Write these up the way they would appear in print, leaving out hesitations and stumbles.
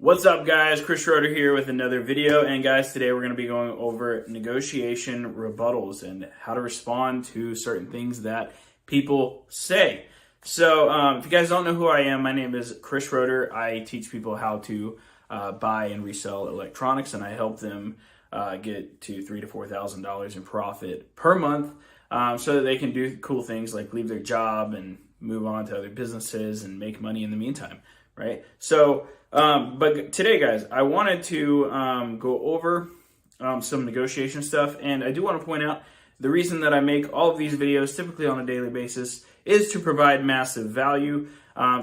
What's up, guys? Chris Schroeder here with another video. And guys, today we're going to be going over negotiation rebuttals and how to respond to certain things that people say. So if you guys don't know who I am, my name is Chris Schroeder. I teach people how to buy and resell electronics, and I help them get to $3,000 to $4,000 in profit per month so that they can do cool things like leave their job and move on to other businesses and make money in the meantime, right? So but today, guys, I wanted to go over some negotiation stuff, and I do want to point out the reason that I make all of these videos typically on a daily basis is to provide massive value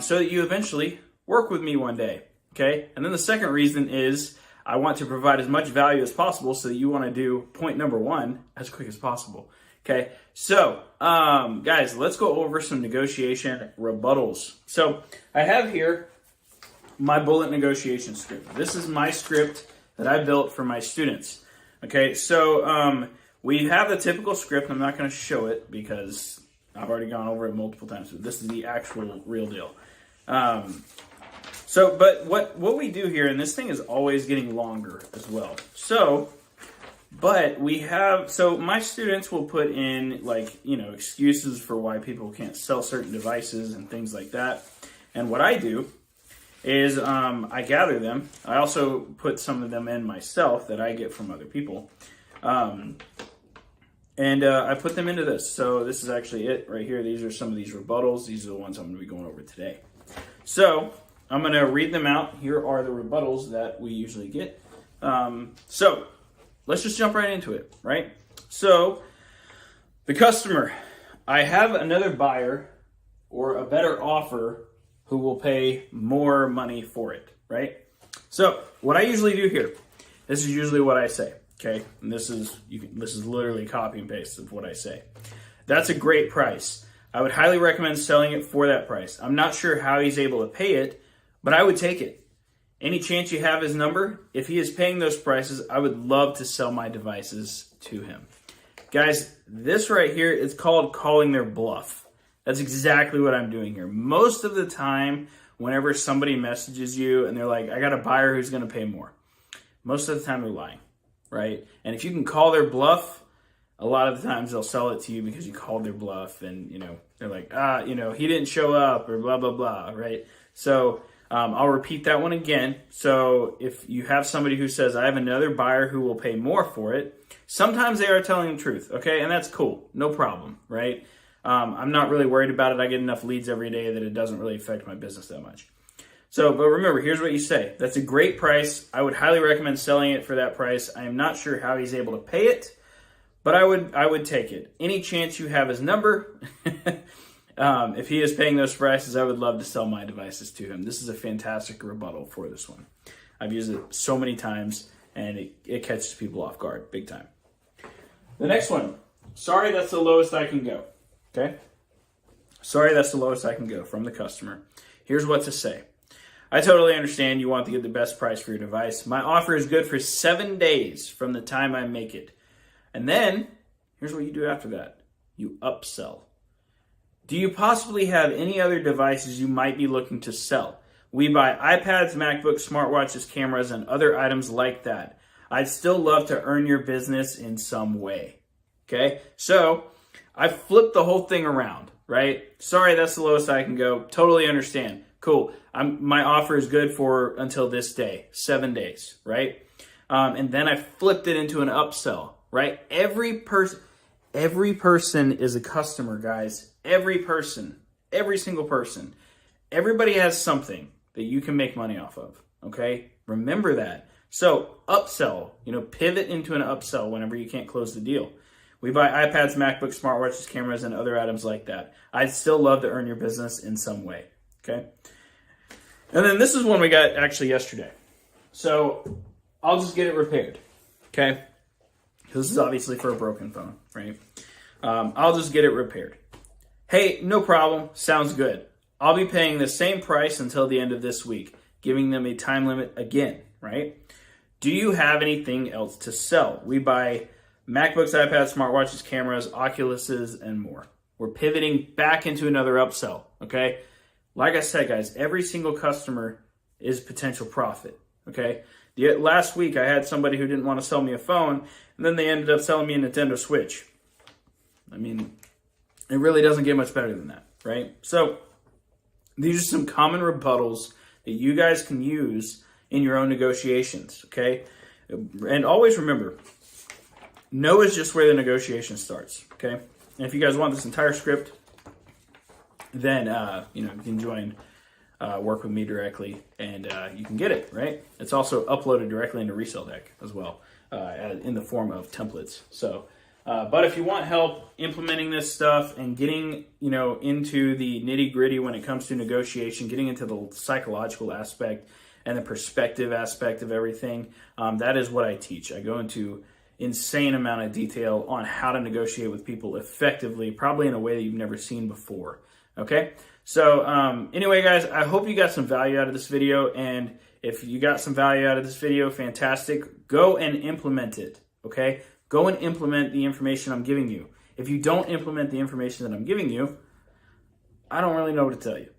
so that you eventually work with me one day, okay? And then the second reason is I want to provide as much value as possible so that you want to do point number one as quick as possible, okay? So, guys, let's go over some negotiation rebuttals. So I have here my bullet negotiation script. This is my script that I built for my students. Okay, so we have the typical script. I'm not going to show it because I've already gone over it multiple times. But this is the actual real deal. But what we do here, and this thing is always getting longer as well. So my students will put in excuses for why people can't sell certain devices and things like that. And what I do is I gather them. I also put some of them in myself that I get from other people. And I put them into this. So this is actually it right here. These are some of these rebuttals. These are the ones I'm going to be going over today. So I'm going to read them out. Here are the rebuttals that we usually get. So let's just jump right into it, right? So the customer, I have another buyer or a better offer who will pay more money for it, right? So what I usually do here, this is usually what I say, okay? And this is literally copy and paste of what I say. That's a great price. I would highly recommend selling it for that price. I'm not sure how he's able to pay it, but I would take it. Any chance you have his number? If he is paying those prices, I would love to sell my devices to him. Guys, this right here is called calling their bluff. That's exactly what I'm doing here. Most of the time, whenever somebody messages you and they're like, I got a buyer who's going to pay more, most of the time they're lying, right? And if you can call their bluff, a lot of the times they'll sell it to you because you called their bluff and, they're like, he didn't show up or blah, blah, blah, right? So I'll repeat that one again. So if you have somebody who says, I have another buyer who will pay more for it, sometimes they are telling the truth, okay? And that's cool. No problem, right? I'm not really worried about it. I get enough leads every day that it doesn't really affect my business that much. So, but remember, here's what you say. That's a great price. I would highly recommend selling it for that price. I am not sure how he's able to pay it, but I would take it. Any chance you have his number? If he is paying those prices, I would love to sell my devices to him. This is a fantastic rebuttal for this one. I've used it so many times, and it catches people off guard big time. The next one. Sorry, that's the lowest I can go. Okay? Sorry, that's the lowest I can go from the customer. Here's what to say. I totally understand you want to get the best price for your device. My offer is good for 7 days from the time I make it. And then, here's what you do after that. You upsell. Do you possibly have any other devices you might be looking to sell? We buy iPads, MacBooks, smartwatches, cameras, and other items like that. I'd still love to earn your business in some way. Okay? So I flipped the whole thing around, right? Sorry, that's the lowest I can go. Totally understand. Cool. My offer is good for until this day, 7 days, right? And then I flipped it into an upsell, right? Every person is a customer, guys. Every person, every single person. Everybody has something that you can make money off of, okay? Remember that. So upsell, pivot into an upsell whenever you can't close the deal. We buy iPads, MacBooks, smartwatches, cameras, and other items like that. I'd still love to earn your business in some way, okay? And then this is one we got actually yesterday. So I'll just get it repaired, okay? This is obviously for a broken phone, right? I'll just get it repaired. Hey, no problem. Sounds good. I'll be paying the same price until the end of this week, giving them a time limit again, right? Do you have anything else to sell? We buy MacBooks, iPads, smartwatches, cameras, Oculuses, and more. We're pivoting back into another upsell, okay? Like I said, guys, every single customer is potential profit, okay? Last week, I had somebody who didn't want to sell me a phone, and then they ended up selling me a Nintendo Switch. I mean, it really doesn't get much better than that, right? So these are some common rebuttals that you guys can use in your own negotiations, okay? And always remember, no is just where the negotiation starts, okay? And if you guys want this entire script, then, you can join work with me directly, and you can get it, right? It's also uploaded directly into Resell Deck as well, in the form of templates. So, but if you want help implementing this stuff and getting, into the nitty gritty when it comes to negotiation, getting into the psychological aspect and the perspective aspect of everything, that is what I teach. I go into insane amount of detail on how to negotiate with people effectively, probably in a way that you've never seen before. Okay? So anyway, guys, I hope you got some value out of this video. And if you got some value out of this video, fantastic. Go and implement it. Okay? Go and implement the information I'm giving you. If you don't implement the information that I'm giving you, I don't really know what to tell you.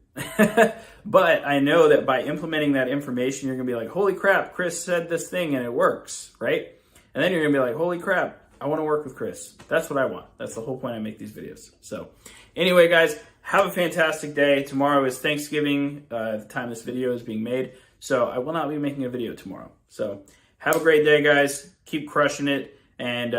But I know that by implementing that information, you're going to be like, holy crap, Chris said this thing and it works, right? And then you're going to be like, holy crap, I want to work with Chris. That's what I want. That's the whole point I make these videos. So anyway, guys, have a fantastic day. Tomorrow is Thanksgiving, the time this video is being made. So I will not be making a video tomorrow. So have a great day, guys. Keep crushing it. And